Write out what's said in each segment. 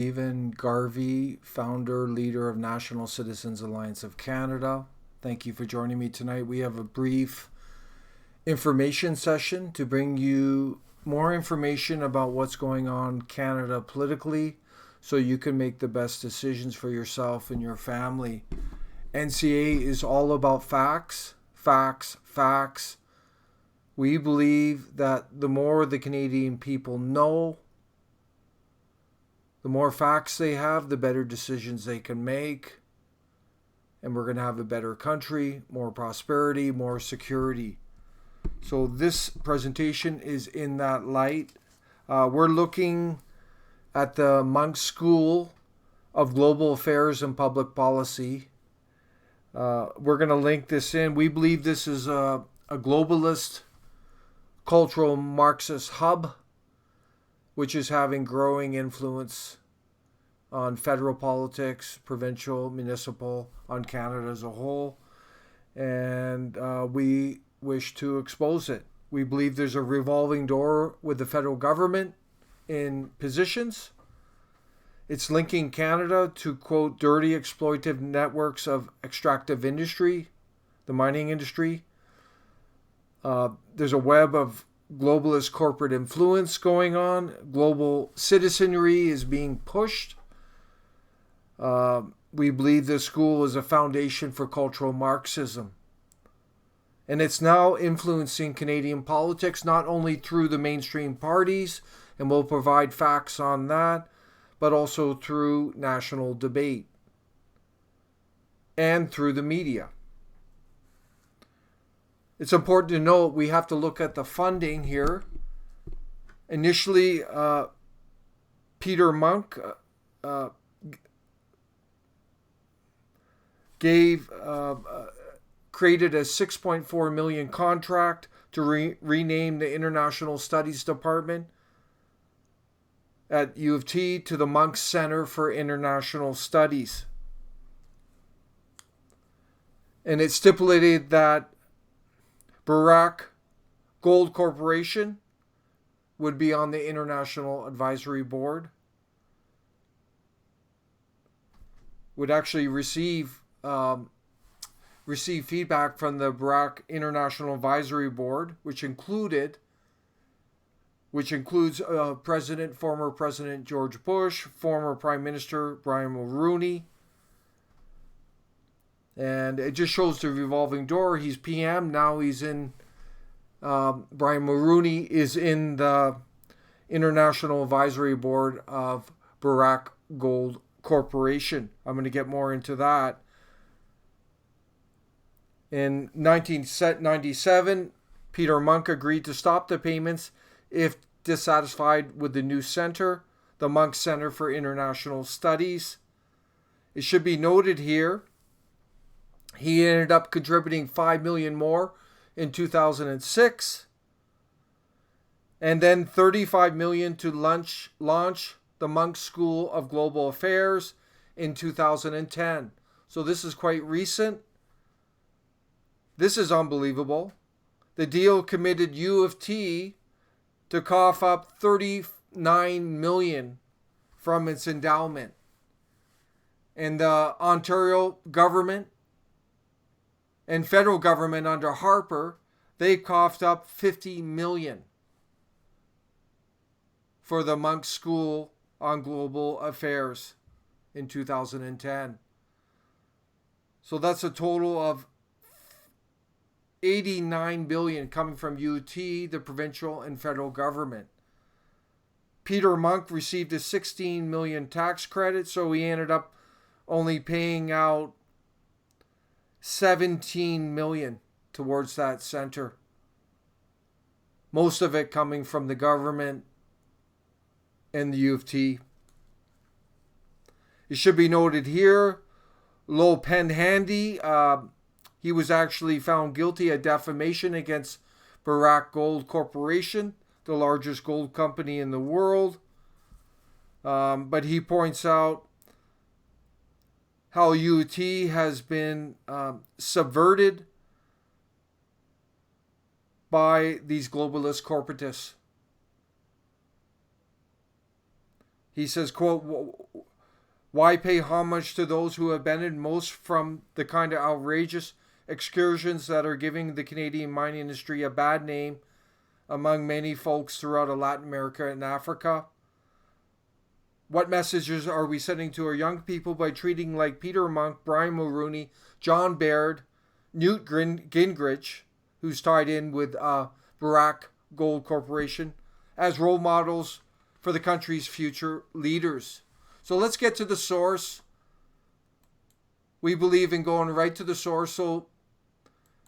Stephen Garvey, founder, leader of National Citizens Alliance of Canada. Thank you for joining me tonight. We have a brief information session to bring you more information about what's going on in Canada politically so you can make the best decisions for yourself and your family. NCA is all about facts, facts, facts. We believe that the more the Canadian people know, the more facts they have, the better decisions they can make. And we're going to have a better country, more prosperity, more security. So this presentation is in that light. We're looking at the Munk School of Global Affairs and Public Policy. We're going to link this in. We believe this is a globalist cultural Marxist hub, which is having growing influence on federal politics, provincial, municipal, on Canada as a whole. And we wish to expose it. We believe there's a revolving door with the federal government in positions. It's linking Canada to, quote, dirty exploitative networks of extractive industry, the mining industry. There's a web of globalist corporate influence going on. Global citizenry is being pushed. We believe this school is a foundation for cultural Marxism. And it's now influencing Canadian politics, not only through the mainstream parties, and we'll provide facts on that, but also through national debate and through the media. It's important to note we have to look at the funding here. Initially, Peter Munk created a $6.4 million contract to rename the International Studies Department at U of T to the Munk Center for International Studies. And it stipulated that Barrick Gold Corporation would be on the International Advisory Board, would actually receive feedback from the Barrick International Advisory Board, which includes former President George Bush, former Prime Minister Brian Mulroney. And it just shows the revolving door. He's PM, now he's in, Brian Mulroney is in the International Advisory Board of Barrick Gold Corporation. I'm going to get more into that. In 1997, Peter Munk agreed to stop the payments if dissatisfied with the new center, the Munk Center for International Studies. It should be noted here, he ended up contributing $5 million more in 2006, and then $35 million to launch the Munk School of Global Affairs in 2010. So this is quite recent. This is unbelievable. The deal committed U of T to cough up $39 million from its endowment. And the Ontario government and federal government under Harper, they coughed up $50 million for the Munk School on Global Affairs in 2010. So that's a total of $89 billion coming from UT, the provincial and federal government. Peter Munk received a $16 million tax credit, so he ended up only paying out $17 million towards that center. Most of it coming from the government and the U of T. It should be noted here, Lo Penhandy, he was actually found guilty of defamation against Barrick Gold Corporation, the largest gold company in the world. But he points out how UT has been subverted by these globalist corporatists. He says, quote, "Why pay homage to those who have benefited most from the kind of outrageous excursions that are giving the Canadian mining industry a bad name among many folks throughout Latin America and Africa? What messages are we sending to our young people by treating like Peter Monk, Brian Mulroney, John Baird, Newt Gingrich, who's tied in with Barrick Gold Corporation, as role models for the country's future leaders?" So let's get to the source. We believe in going right to the source, so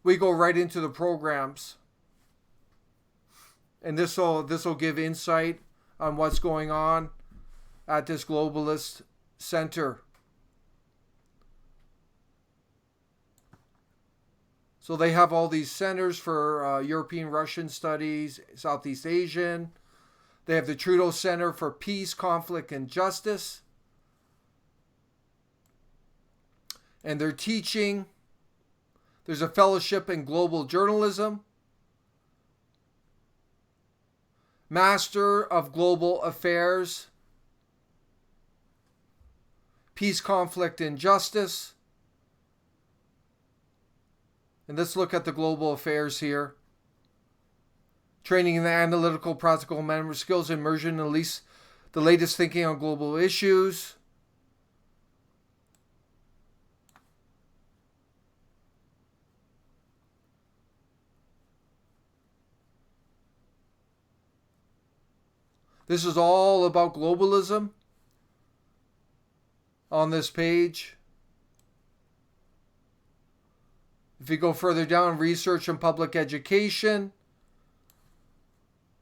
we go right into the programs. And this will give insight on what's going on at this globalist center. So they have all these centers for European Russian studies, Southeast Asian. They have the Trudeau Center for Peace, Conflict, and Justice. And they're teaching. There's a fellowship in global journalism. Master of Global Affairs. Peace, Conflict, and Justice. And let's look at the global affairs here. Training in the analytical, practical management skills, immersion, at least the latest thinking on global issues. This is all about globalism on this page. If you go further down, research and public education.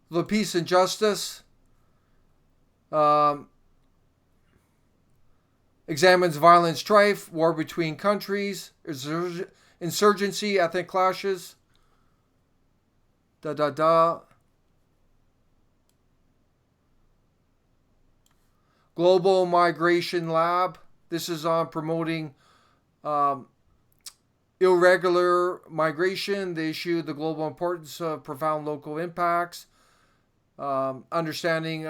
The Peace and Justice examines violent strife, war between countries, insurgency, ethnic clashes. Global Migration Lab. This is on promoting irregular migration, the issue, the global importance of profound local impacts. Understanding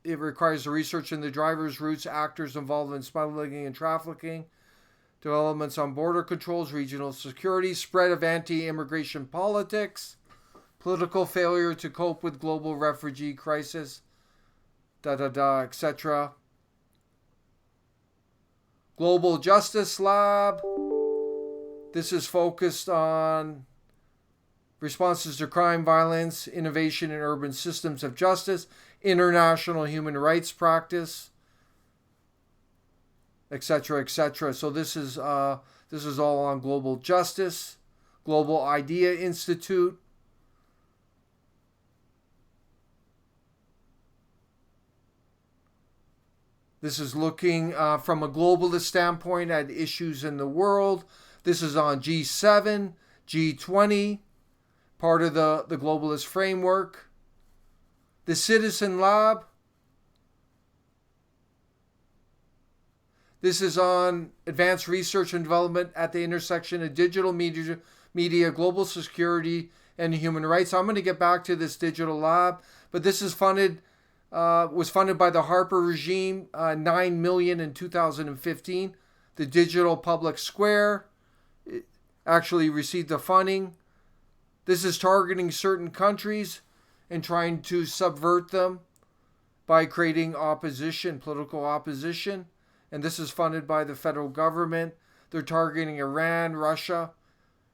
it requires the research in the drivers, routes, actors involved in smuggling and trafficking, developments on border controls, regional security, spread of anti-immigration politics, political failure to cope with global refugee crisis, etc. Global Justice Lab. This is focused on responses to crime, violence, innovation in urban systems of justice, international human rights practice, etc., etc. So this is all on global justice. Global Idea Institute. This is looking from a globalist standpoint at issues in the world. This is on G7, G20, part of the globalist framework. The Citizen Lab. This is on advanced research and development at the intersection of digital media, global security, and human rights. I'm going to get back to this digital lab, but this is was funded by the Harper regime, $9 million in 2015. The Digital Public Square actually received the funding. This is targeting certain countries and trying to subvert them by creating opposition, political opposition. And this is funded by the federal government. They're targeting Iran, Russia,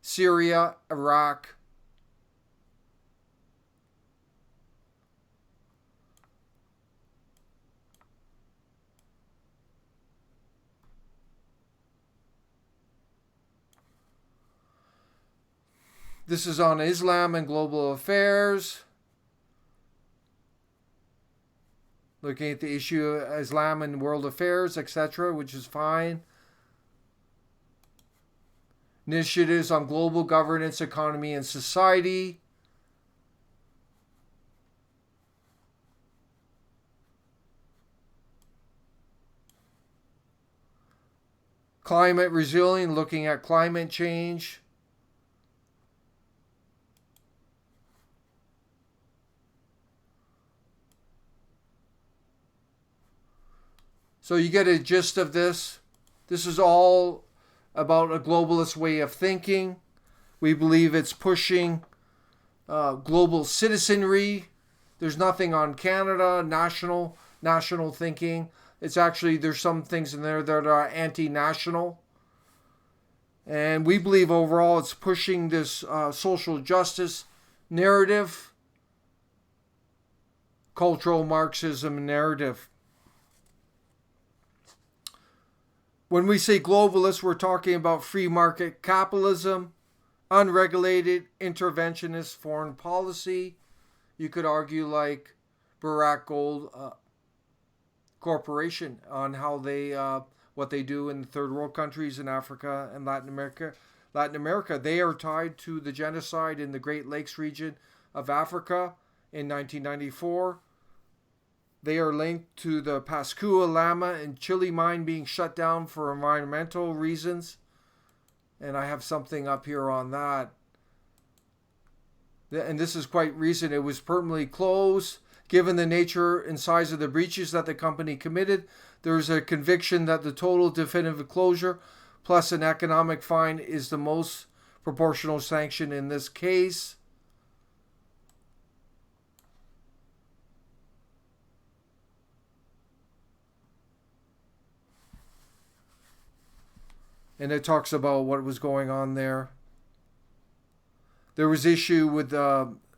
Syria, Iraq. This is on Islam and global affairs. Looking at the issue of Islam and world affairs, etc., which is fine. Initiatives on global governance, economy, and society. Climate resilience, looking at climate change. So you get a gist of this. This is all about a globalist way of thinking. We believe it's pushing global citizenry. There's nothing on Canada, national thinking. It's actually, there's some things in there that are anti-national. And we believe overall it's pushing this social justice narrative, cultural Marxism narrative. When we say globalist, we're talking about free market capitalism, unregulated interventionist foreign policy. You could argue like Barrick Gold Corporation on how they what they do in third world countries in Africa and Latin America. They are tied to the genocide in the Great Lakes region of Africa in 1994. They are linked to the Pascua Lama and Chile mine being shut down for environmental reasons. And I have something up here on that. And this is quite recent. It was permanently closed. Given the nature and size of the breaches that the company committed, there is a conviction that the total definitive closure plus an economic fine is the most proportional sanction in this case. And it talks about what was going on there. There was issue with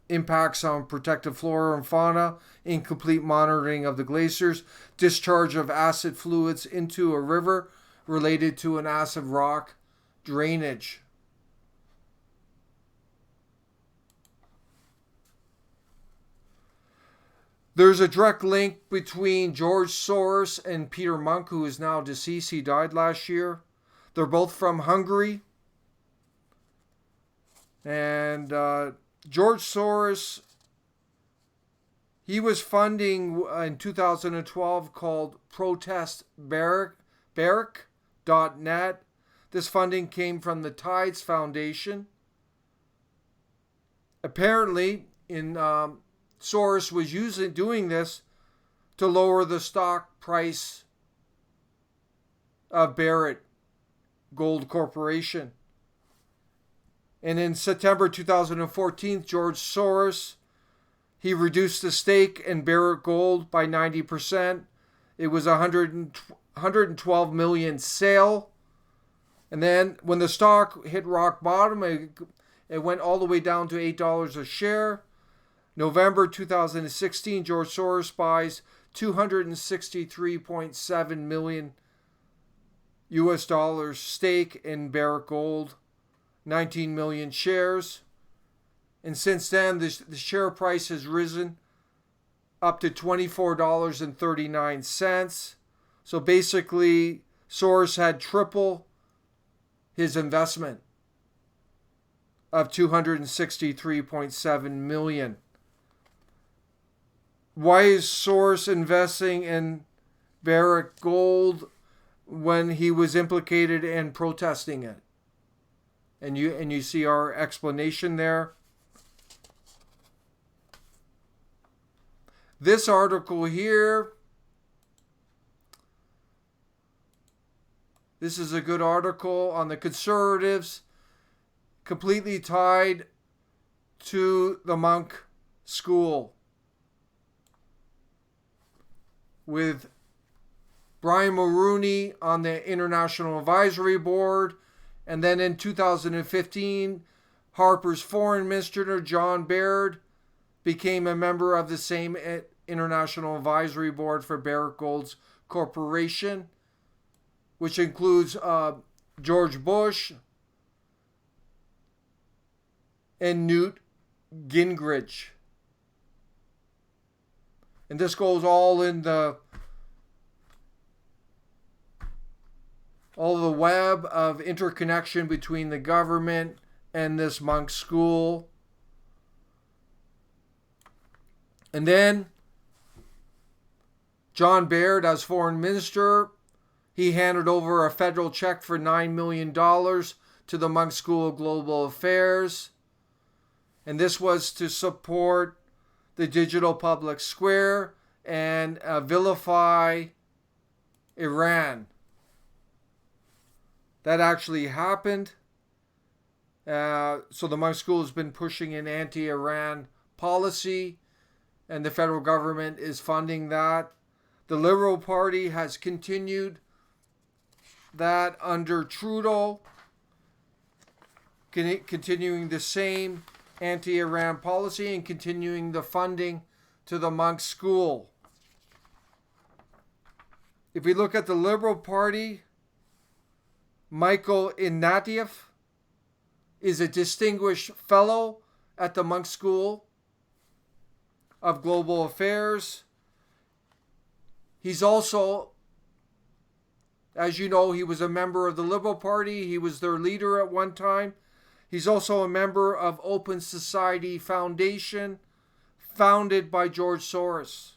impacts on protected flora and fauna, incomplete monitoring of the glaciers, discharge of acid fluids into a river related to an acid rock drainage. There's a direct link between George Soros and Peter Monk, who is now deceased. He died last year. They're both from Hungary. And George Soros, he was funding in 2012 called Protest Barrick.net. This funding came from the Tides Foundation. Apparently, Soros was doing this to lower the stock price of Barrick Gold Corporation. And in September 2014, George Soros, he reduced the stake in Barrick Gold by 90%. It was 112 million sale. And then when the stock hit rock bottom, it went all the way down to $8 a share. November 2016, George Soros buys 263.7 million US dollars stake in Barrick Gold, 19 million shares. And since then, the share price has risen up to $24.39. So basically, Soros had triple his investment of 263.7 million. Why is Soros investing in Barrick Gold when he was implicated in protesting it? And you see our explanation there. This article here, this is a good article on the conservatives, completely tied to the monk school, with Brian Mulroney on the International Advisory Board. And then in 2015, Harper's Foreign Minister, John Baird, became a member of the same International Advisory Board for Barrick Gold Corporation, which includes George Bush and Newt Gingrich. And this goes all in the web of interconnection between the government and this monk school. And then John Baird, as foreign minister, he handed over a federal check for $9 million to the Monk School of Global Affairs. And this was to support the digital public square and vilify Iran. That actually happened. So the monk school has been pushing an anti-Iran policy, and the federal government is funding that. The Liberal Party has continued that under Trudeau, continuing the same anti-Iran policy and continuing the funding to the monk school. If we look at the Liberal Party, Michael Ignatieff is a distinguished fellow at the monk school of global affairs. He's also, as you know, he was a member of the Liberal Party. He was their leader at one time. He's also a member of Open Society Foundation, founded by George Soros.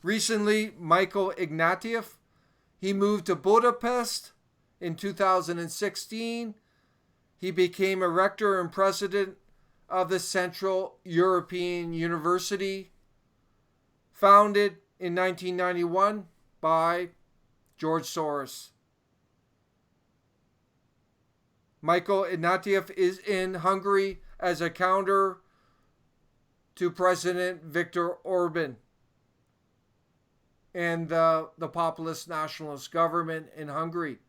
Recently, Michael Ignatieff, he moved to Budapest in 2016. He became a rector and president of the Central European University, founded in 1991 by George Soros. Michael Ignatieff is in Hungary as a counter to President Viktor Orban and the populist nationalist government in Hungary.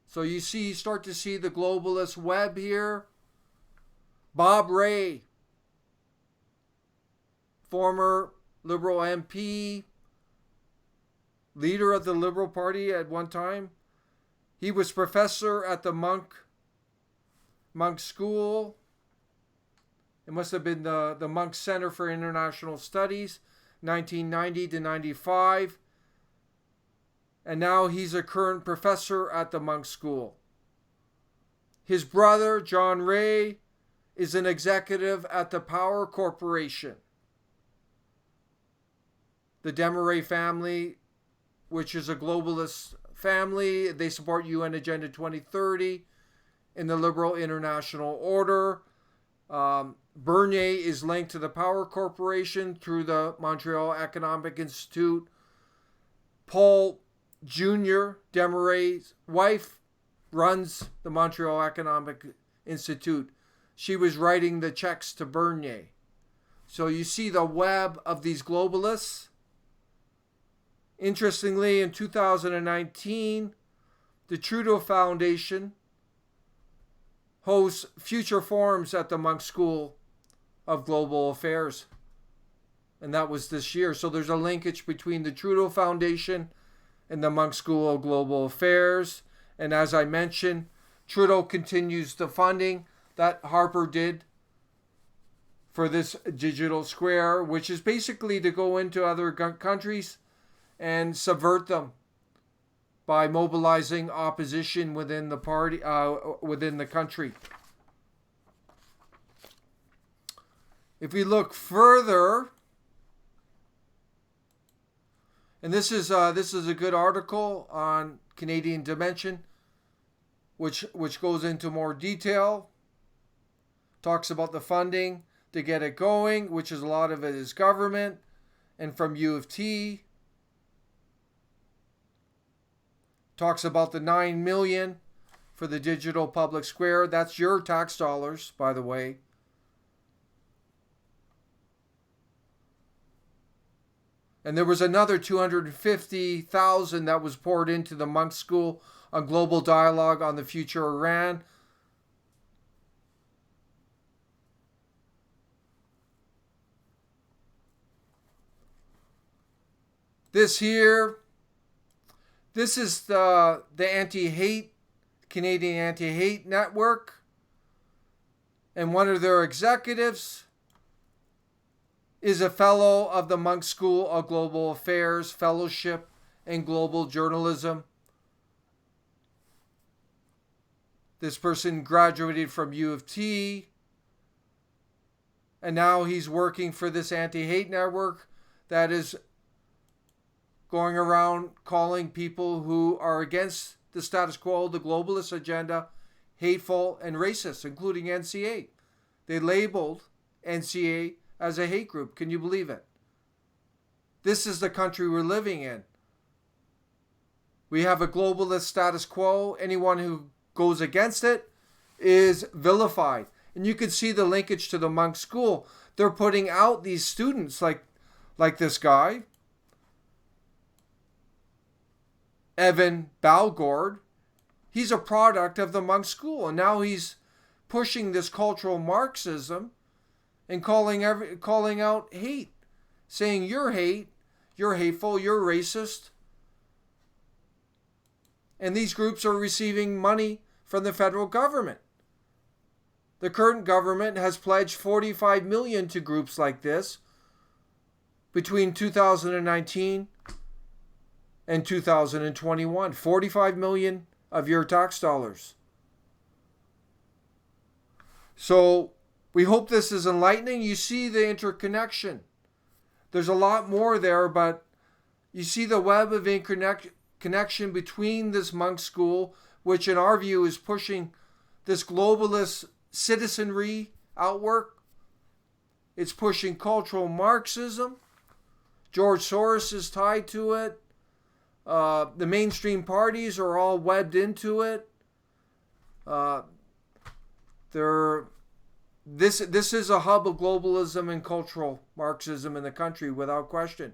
So you start to see the globalist web here. Bob Rae, former Liberal MP, leader of the Liberal Party at one time. He was professor at the monk school. It must have been the Monk Center for International Studies, 1990 to 95. And now he's a current professor at the monk school. His brother, John Rae, is an executive at the Power Corporation. The Desmarais family, which is a globalist family, they support UN Agenda 2030 in the Liberal International Order. Bernier is linked to the Power Corporation through the Montreal Economic Institute. Paul Jr., Desmarais' wife, runs the Montreal Economic Institute. She was writing the checks to Bernier. So you see the web of these globalists. Interestingly, in 2019, the Trudeau Foundation hosts future forums at the Monk School of Global Affairs. And that was this year. So there's a linkage between the Trudeau Foundation and the Monk School of Global Affairs. And as I mentioned, Trudeau continues the funding that Harper did for this digital square, which is basically to go into other countries and subvert them by mobilizing opposition within the party, within the country. If we look further, and this is a good article on Canadian Dimension, which goes into more detail, talks about the funding to get it going, which is a lot of it is government and from U of T. Talks about the $9 million for the digital public square. That's your tax dollars, by the way. And there was another $250,000 that was poured into the Monk School on Global Dialogue on the Future of Iran. This here, this is the anti-hate, Canadian Anti-Hate Network. And one of their executives is a fellow of the Monk School of Global Affairs Fellowship in Global Journalism. This person graduated from U of T, and now he's working for this anti-hate network that is going around calling people who are against the status quo, the globalist agenda, hateful and racist, including NCA. They labeled NCA as a hate group. Can you believe it? This is the country we're living in. We have a globalist status quo. Anyone who goes against it is vilified. And you can see the linkage to the monk school. They're putting out these students like this guy, Evan Balgord. He's a product of the monk school, and now he's pushing this cultural Marxism and calling out hate, saying you're hateful, you're racist. And these groups are receiving money from the federal government. The current government has pledged $45 million to groups like this between 2019 and 2021. $45 million of your tax dollars. So we hope this is enlightening. You see the interconnection. There's a lot more there, but you see the web of connection between this monk school, which in our view is pushing this globalist citizenry outwork. It's pushing cultural Marxism. George Soros is tied to it. The mainstream parties are all webbed into it. This is a hub of globalism and cultural Marxism in the country, without question.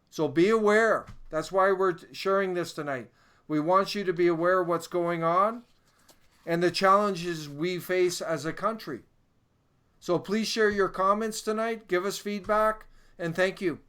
So be aware. That's why we're sharing this tonight. We want you to be aware of what's going on and the challenges we face as a country. So please share your comments tonight. Give us feedback, and thank you.